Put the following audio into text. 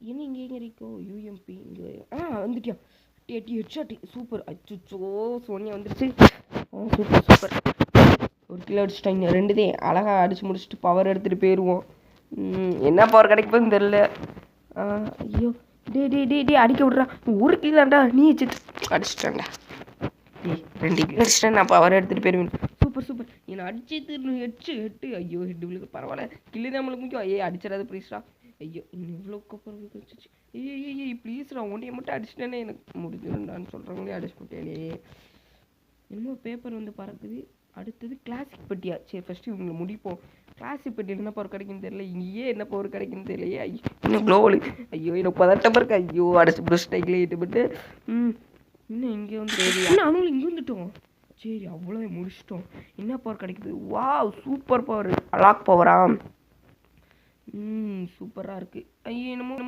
என்ன இங்கே எங்கே இருக்கோ யூஎம்பி இங்கே வந்துட்டியா எட்டி ஹெட்ஷாட் சூப்பர் அச்சுச்சோ சோனியா வந்துருச்சு சூப்பர் சூப்பர் ஒரு கிலோ அடிச்சிட்டாங்க ரெண்டுதே அழகாக அடிச்சு முடிச்சுட்டு பவர் எடுத்துகிட்டு போயிடுவோம் என்ன பவர் கிடைக்க போகுதுன்னு தெரில ஐயோ டே அடிக்க விட்றா ஒரு கிலோண்டா நீ அடிச்சிட்டாண்டா ரெண்டு கிலோ அடிச்சிட்டேன் நான் பவர் எடுத்துகிட்டு போயிடுவேன் சூப்பர் சூப்பர் என்னை அடிச்சு ஹெட்டு ஐயோ ஹெட்டு விழுக்கு பரவாயில்ல கில்லு நம்மளுக்கு முக்கியம் அடிச்சிடாது ப்ளீஸ்டா ஐயோ இன்னும் இவ்வளோ கப்பர் வச்சிச்சு ப்ளீஸ்டா ஒன்றைய மட்டும் அடிச்சிட்டேனே எனக்கு முடிஞ்சிருந்தான்னு சொல்கிறவங்களே அடிச்சு போட்டேனே என்னமோ பேப்பர் வந்து பறக்குது அடுத்தது கிளாசிக் பெட்டியா சரி ஃபஸ்ட்டு இவங்களை முடிப்போம் கிளாசிக் பெட்டி என்ன பவர் கிடைக்குன்னு தெரியல இங்கேயே என்ன பவர் கிடைக்குன்னு தெரியலையே ஐயோ இன்னும் க்ளோவலு ஐயோ எனக்கு பதட்டம் இருக்கு ஐயோ அடிச்சு பிடிச்சிட்டே இட்டுப்பட்டு இன்னும் இங்கே வந்து இன்னும் அவங்களும் இங்கே வந்துட்டோம் சரி அவ்வளோ முடிச்சிட்டோம் என்ன பவர் கிடைக்குது வாவ் சூப்பர் பவர் அலாக் பவரா சூப்பராக இருக்குது ஐயோ என்னமோ